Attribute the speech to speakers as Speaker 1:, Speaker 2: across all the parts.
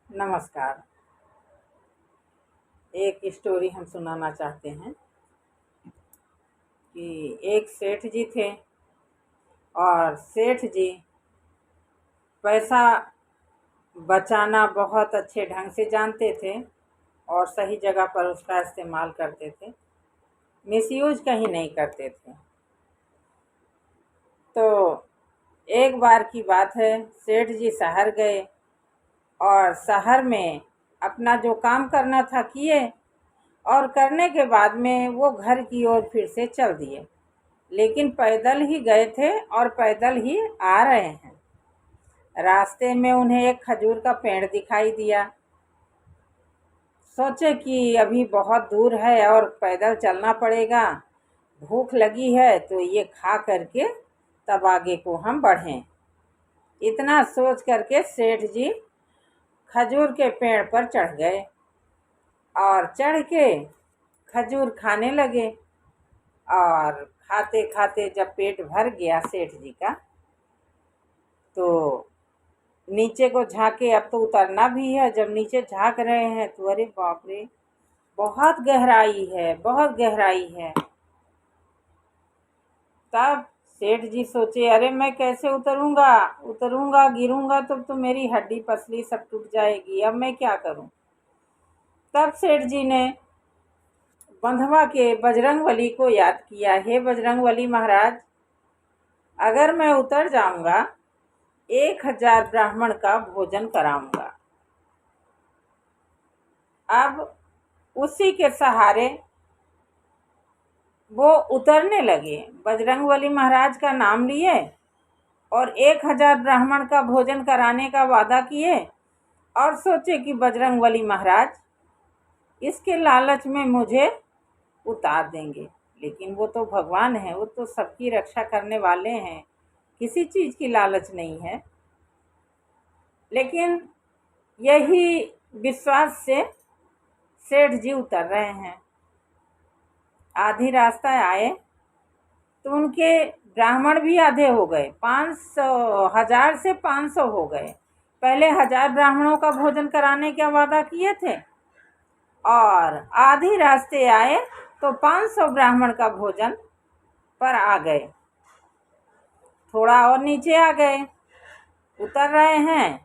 Speaker 1: नमस्कार। एक स्टोरी हम सुनाना चाहते हैं कि एक सेठ जी थे और सेठ जी पैसा बचाना बहुत अच्छे ढंग से जानते थे और सही जगह पर उसका इस्तेमाल करते थे, मिसयूज कहीं नहीं करते थे। तो एक बार की बात है, सेठ जी शहर गए और शहर में अपना जो काम करना था किए और करने के बाद में वो घर की ओर फिर से चल दिए। लेकिन पैदल ही गए थे और पैदल ही आ रहे हैं। रास्ते में उन्हें एक खजूर का पेड़ दिखाई दिया। सोचे कि अभी बहुत दूर है और पैदल चलना पड़ेगा, भूख लगी है तो ये खा करके तब आगे को हम बढ़ें। इतना सोच करके सेठ जी खजूर के पेड़ पर चढ़ गए और चढ़ के खजूर खाने लगे। और खाते खाते जब पेट भर गया सेठ जी का, तो नीचे को झांके, अब तो उतरना भी है। जब नीचे झांक रहे हैं तो अरे बाप रे, बहुत गहराई है, बहुत गहराई है। तब सेठ जी सोचे, अरे मैं कैसे उतरूंगा, उतरूंगा गिरूंगा तो मेरी हड्डी पसली सब टूट जाएगी, अब मैं क्या करूं। तब सेठ जी ने बंधवा के बजरंगबली को याद किया, हे बजरंगबली महाराज, अगर मैं उतर जाऊंगा 1000 ब्राह्मण का भोजन कराऊंगा। अब उसी के सहारे वो उतरने लगे, बजरंगबली महाराज का नाम लिए और 1000 ब्राह्मण का भोजन कराने का वादा किए और सोचे कि बजरंगबली महाराज इसके लालच में मुझे उतार देंगे। लेकिन वो तो भगवान है, वो तो सबकी रक्षा करने वाले हैं, किसी चीज़ की लालच नहीं है। लेकिन यही विश्वास से सेठ जी उतर रहे हैं। आधी रास्ता आए तो उनके ब्राह्मण भी आधे हो गए, 500 1000 से 500 हो गए। पहले 1000 ब्राह्मणों का भोजन कराने का वादा किए थे और आधी रास्ते आए तो 500 ब्राह्मण का भोजन पर आ गए। थोड़ा और नीचे आ गए, उतर रहे हैं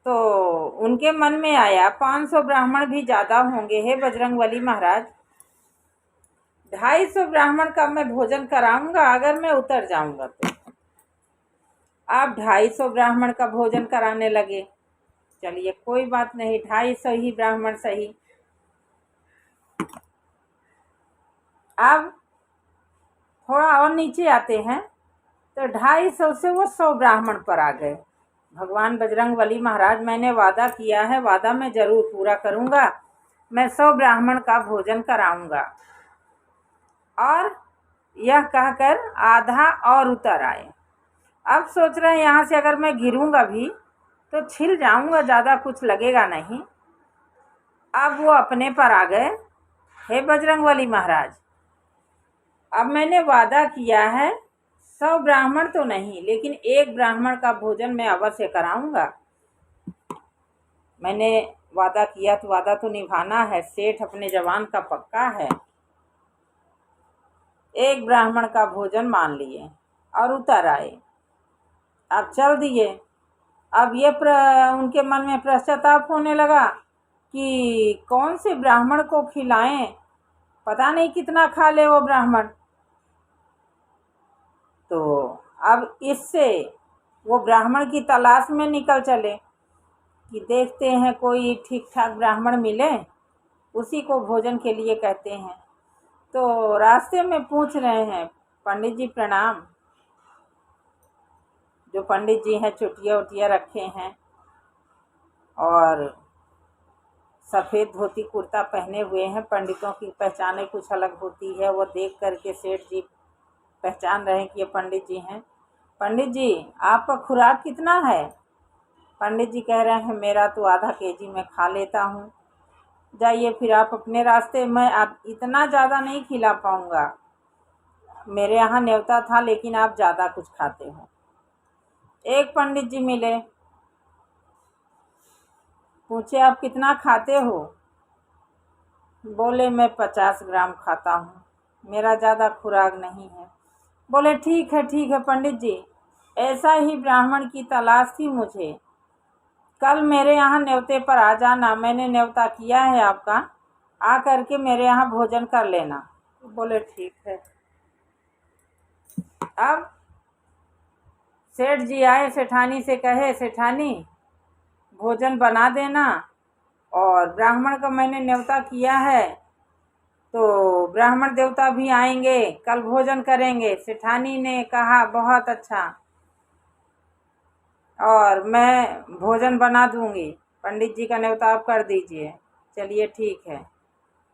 Speaker 1: तो उनके मन में आया 500 ब्राह्मण भी ज़्यादा होंगे, हे बजरंगबली महाराज 250 ब्राह्मण का मैं भोजन कराऊंगा अगर मैं उतर जाऊंगा तो। आप 250 ब्राह्मण का भोजन कराने लगे। चलिए कोई बात नहीं, 250 ही ब्राह्मण सही। अब थोड़ा और नीचे आते हैं तो 250 से वो 100 ब्राह्मण पर आ गए। भगवान बजरंगबली महाराज, मैंने वादा किया है, वादा मैं जरूर पूरा करूंगा, मैं 100 ब्राह्मण का भोजन कराऊंगा। और यह कहकर आधा और उतर आए। अब सोच रहे हैं यहाँ से अगर मैं गिरूंगा भी तो छिल जाऊंगा, ज़्यादा कुछ लगेगा नहीं। अब वो अपने पर आ गए, हे बजरंगबली महाराज, अब मैंने वादा किया है 100 ब्राह्मण तो नहीं, लेकिन एक ब्राह्मण का भोजन मैं अवश्य कराऊंगा। मैंने वादा किया तो वादा तो निभाना है, सेठ अपने जवान का पक्का है। एक ब्राह्मण का भोजन मान लिए और उतर आए। अब चल दिए। अब ये उनके मन में पश्चाताप होने लगा कि कौन से ब्राह्मण को खिलाएं, पता नहीं कितना खा ले वो ब्राह्मण। तो अब इससे वो ब्राह्मण की तलाश में निकल चले कि देखते हैं कोई ठीक ठाक ब्राह्मण मिले, उसी को भोजन के लिए कहते हैं। तो रास्ते में पूछ रहे हैं, पंडित जी प्रणाम। जो पंडित जी हैं चुटिया उटिया रखे हैं और सफ़ेद धोती कुर्ता पहने हुए हैं। पंडितों की पहचाने कुछ अलग होती है। वो देख करके सेठ जी पहचान रहे हैं कि ये पंडित जी हैं। पंडित जी आपका खुराक कितना है? पंडित जी कह रहे हैं मेरा तो आधा केजी मैं खा लेता हूँ। जाइए फिर आप अपने रास्ते में, आप इतना ज़्यादा नहीं खिला पाऊँगा, मेरे यहाँ न्योता था लेकिन आप ज़्यादा कुछ खाते हो। एक पंडित जी मिले, पूछे आप कितना खाते हो? बोले मैं 50 ग्राम खाता हूँ, मेरा ज़्यादा खुराक नहीं है। बोले ठीक है पंडित जी, ऐसा ही ब्राह्मण की तलाश थी मुझे। कल मेरे यहाँ न्योते पर आ जाना, मैंने न्योता किया है आपका, आ करके मेरे यहाँ भोजन कर लेना। बोले ठीक है। अब सेठ जी आए, सेठानी से कहे सेठानी भोजन बना देना, और ब्राह्मण का मैंने न्योता किया है तो ब्राह्मण देवता भी आएंगे, कल भोजन करेंगे। सेठानी ने कहा बहुत अच्छा, और मैं भोजन बना दूंगी, पंडित जी का न्योता आप कर दीजिए। चलिए ठीक है।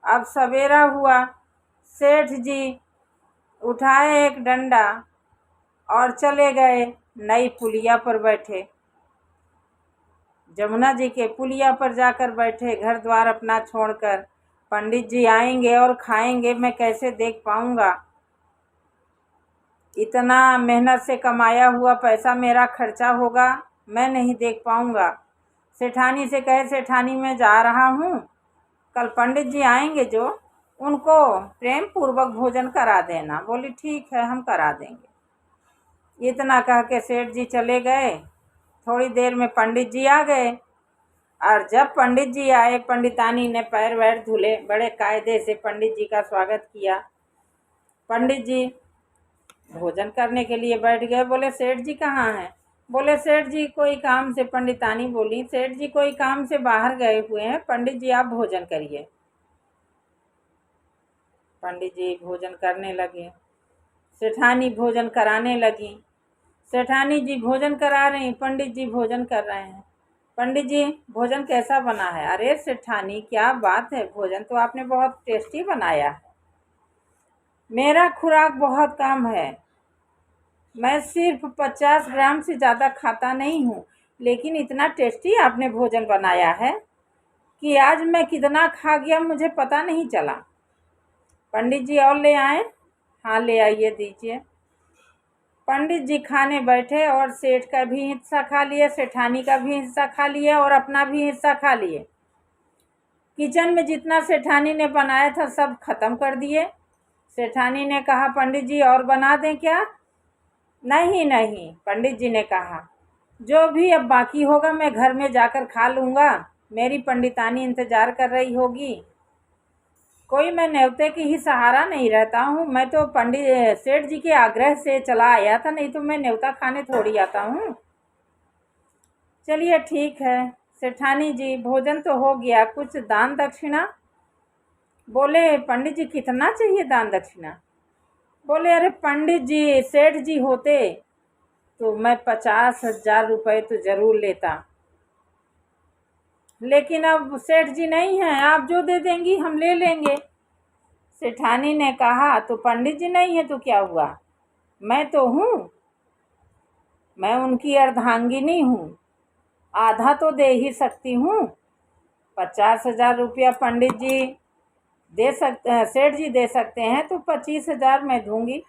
Speaker 1: अब सवेरा हुआ, सेठ जी उठाए एक डंडा और चले गए, नई पुलिया पर बैठे, जमुना जी के पुलिया पर जाकर बैठे, घर द्वार अपना छोड़कर। पंडित जी आएंगे और खाएंगे, मैं कैसे देख पाऊंगा? इतना मेहनत से कमाया हुआ पैसा मेरा खर्चा होगा, मैं नहीं देख पाऊंगा। सेठानी से कहे सेठानी मैं जा रहा हूँ, कल पंडित जी आएंगे जो, उनको प्रेम पूर्वक भोजन करा देना। बोली ठीक है, हम करा देंगे। इतना कह के सेठ जी चले गए। थोड़ी देर में पंडित जी आ गए, और जब पंडित जी आए, पंडितानी ने पैर वैर धुले, बड़े कायदे से पंडित जी का स्वागत किया। पंडित जी भोजन करने के लिए बैठ गए। बोले सेठ जी कहाँ हैं? बोले सेठ जी कोई काम से, पंडितानी बोली सेठ जी कोई काम से बाहर गए हुए हैं, पंडित जी आप भोजन करिए। पंडित जी भोजन करने लगे, सेठानी भोजन कराने लगी। सेठानी जी भोजन करा रही, पंडित जी भोजन कर रहे हैं। पंडित जी भोजन कैसा बना है? अरे सेठानी क्या बात है, भोजन तो आपने बहुत टेस्टी बनाया है। मेरा खुराक बहुत कम है, मैं सिर्फ 50 ग्राम से ज़्यादा खाता नहीं हूँ, लेकिन इतना टेस्टी आपने भोजन बनाया है कि आज मैं कितना खा गया मुझे पता नहीं चला। पंडित जी और ले आए? हाँ ले आइए, दीजिए। पंडित जी खाने बैठे और सेठ का भी हिस्सा खा लिया, सेठानी का भी हिस्सा खा लिया और अपना भी हिस्सा खा लिए। किचन में जितना सेठानी ने बनाया था सब खत्म कर दिए। सेठानी ने कहा पंडित जी और बना दें क्या? नहीं नहीं, पंडित जी ने कहा जो भी अब बाकी होगा मैं घर में जाकर खा लूँगा, मेरी पंडितानी इंतज़ार कर रही होगी। कोई मैं न्योते की ही सहारा नहीं रहता हूँ, मैं तो पंडित सेठ जी के आग्रह से चला आया था, नहीं तो मैं न्योता खाने थोड़ी आता हूँ। चलिए ठीक है। सेठानी जी भोजन तो हो गया, कुछ दान दक्षिणा? बोले पंडित जी कितना चाहिए दान दक्षिणा? बोले अरे पंडित जी सेठ जी होते तो मैं 50,000 रुपये तो ज़रूर लेता, लेकिन अब सेठ जी नहीं हैं, आप जो दे देंगी हम ले लेंगे। सेठानी ने कहा तो पंडित जी नहीं है तो क्या हुआ, मैं तो हूँ, मैं उनकी अर्धांगिनी हूँ, आधा तो दे ही सकती हूँ। 50,000 रुपया पंडित जी दे सकते हैं, सेठ जी दे सकते हैं, तो 25,000 मैं दूंगी।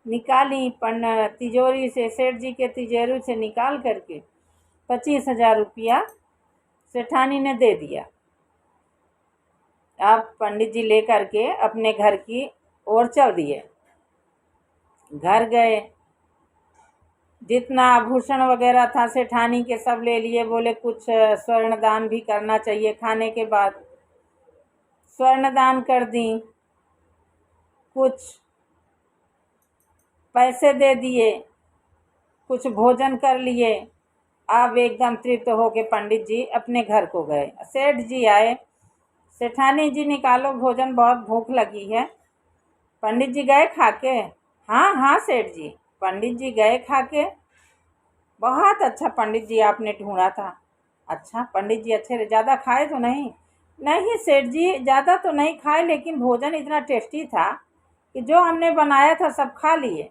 Speaker 1: निकाली तिजोरी से, सेठ जी के तिजोरी से निकाल करके 25,000 रुपया सेठानी ने दे दिया। अब पंडित जी ले करके अपने घर की ओर चल दिए। घर गए, जितना आभूषण वगैरह था सेठानी के सब ले लिए। बोले कुछ स्वर्ण दान भी करना चाहिए खाने के बाद, स्वर्ण दान कर दी, कुछ पैसे दे दिए, कुछ भोजन कर लिए। अब एकदम तृप्त होके पंडित जी अपने घर को गए। सेठ जी आए, सेठानी जी निकालो भोजन, बहुत भूख लगी है। पंडित जी गए खा के? हाँ हाँ सेठ जी। पंडित जी गए खा के। बहुत अच्छा पंडित जी आपने ढूंढा था। अच्छा पंडित जी अच्छे, ज़्यादा खाए तो नहीं? नहीं सेठ जी ज़्यादा तो नहीं खाए, लेकिन भोजन इतना टेस्टी था कि जो हमने बनाया था सब खा लिए।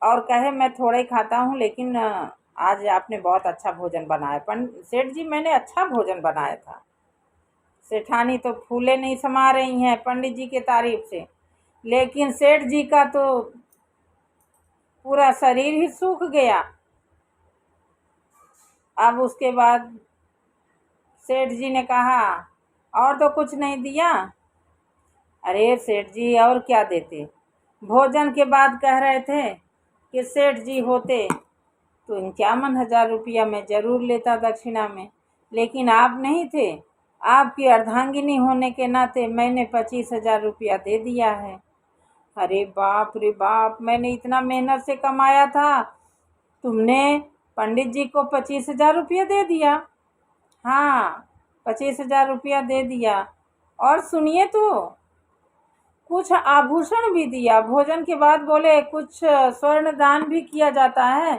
Speaker 1: और कहे मैं थोड़ा ही खाता हूँ, लेकिन आज आपने बहुत अच्छा भोजन बनाया। सेठ जी मैंने अच्छा भोजन बनाया था। सेठानी तो फूले नहीं समा रही हैं पंडित जी के तारीफ से, लेकिन सेठ जी का तो पूरा शरीर ही सूख गया। अब उसके बाद सेठ जी ने कहा, और तो कुछ नहीं दिया? अरे सेठ जी और क्या देते, भोजन के बाद कह रहे थे कि सेठ जी होते तो 51,000 रुपया मैं जरूर लेता दक्षिणा में, लेकिन आप नहीं थे। आपकी अर्धांगिनी होने के नाते मैंने 25,000 रुपया दे दिया है। अरे बाप रे बाप, मैंने इतना मेहनत से कमाया था, तुमने पंडित जी को 25,000 रुपया दे दिया? हाँ, 25,000 रुपया दे दिया। और सुनिए तो कुछ आभूषण भी दिया। भोजन के बाद बोले कुछ स्वर्ण दान भी किया जाता है,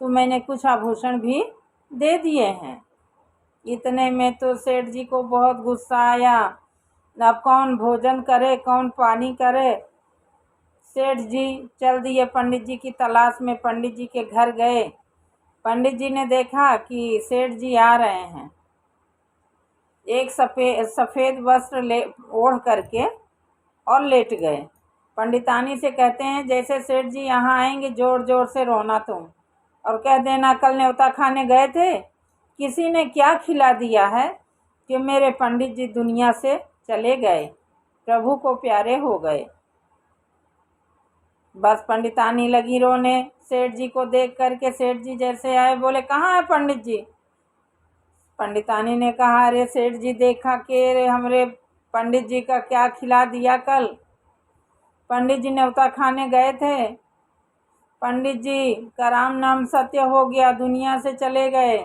Speaker 1: तो मैंने कुछ आभूषण भी दे दिए हैं। इतने में तो सेठ जी को बहुत गुस्सा आया। अब कौन भोजन करे, कौन पानी करे। सेठ जी चल दिए पंडित जी की तलाश में, पंडित जी के घर गए। पंडित जी ने देखा कि सेठ जी आ रहे हैं, एक सफ़ेद वस्त्र ले ओढ़ करके और लेट गए। पंडितानी से कहते हैं, जैसे सेठ जी यहाँ आएंगे जोर जोर से रोना तुम, और कह देना कल न्योता खाने गए थे, किसी ने क्या खिला दिया है कि मेरे पंडित जी दुनिया से चले गए, प्रभु को प्यारे हो गए। बस पंडितानी लगी रोने। सेठ जी को देख करके सेठ जी जैसे आए, बोले कहाँ है पंडित जी? पंडितानी ने कहा, अरे सेठ जी देखा कि हमरे पंडित जी का क्या खिला दिया कल। पंडित जी न्योता खाने गए थे, पंडित जी का राम नाम सत्य हो गया, दुनिया से चले गए।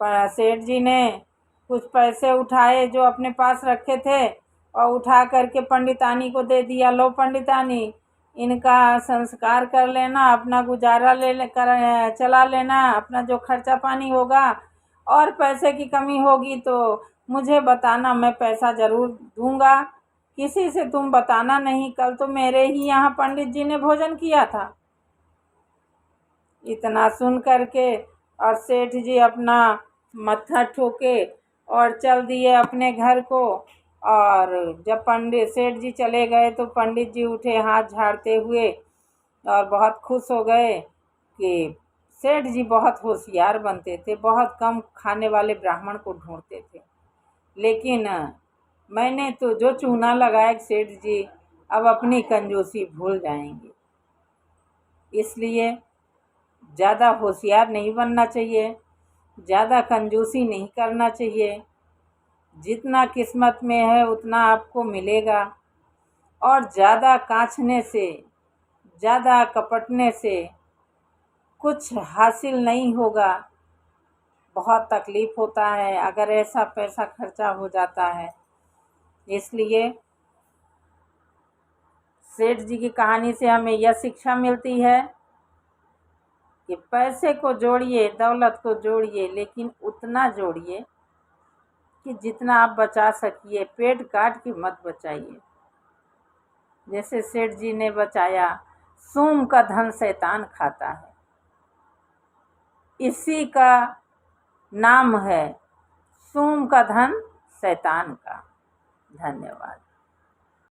Speaker 1: पर सेठ जी ने कुछ पैसे उठाए जो अपने पास रखे थे और उठा करके पंडितानी को दे दिया, लो पंडितानी, इनका संस्कार कर लेना, अपना गुजारा कर चला लेना, अपना जो खर्चा पानी होगा, और पैसे की कमी होगी तो मुझे बताना, मैं पैसा ज़रूर दूंगा। किसी से तुम बताना नहीं, कल तो मेरे ही यहाँ पंडित जी ने भोजन किया था। इतना सुन करके और सेठ जी अपना मत्था ठोके और चल दिए अपने घर को। और जब पंडित सेठ जी चले गए तो पंडित जी उठे हाथ झाड़ते हुए और बहुत खुश हो गए कि सेठ जी बहुत होशियार बनते थे, बहुत कम खाने वाले ब्राह्मण को ढूंढते थे। लेकिन मैंने तो जो चूना लगाया सेठ जी अब अपनी कंजूसी भूल जाएंगे। इसलिए ज़्यादा होशियार नहीं बनना चाहिए, ज़्यादा कंजूसी नहीं करना चाहिए। जितना किस्मत में है उतना आपको मिलेगा, और ज़्यादा काँचने से, ज़्यादा कपटने से कुछ हासिल नहीं होगा। बहुत तकलीफ़ होता है अगर ऐसा पैसा खर्चा हो जाता है। इसलिए सेठ जी की कहानी से हमें यह शिक्षा मिलती है कि पैसे को जोड़िए, दौलत को जोड़िए, लेकिन उतना जोड़िए कि जितना आप बचा सकिए, पेट काट के मत बचाइए। जैसे सेठ जी ने बचाया, सूम का धन शैतान खाता है, इसी का नाम है सूम का धन शैतान का। धन्यवाद।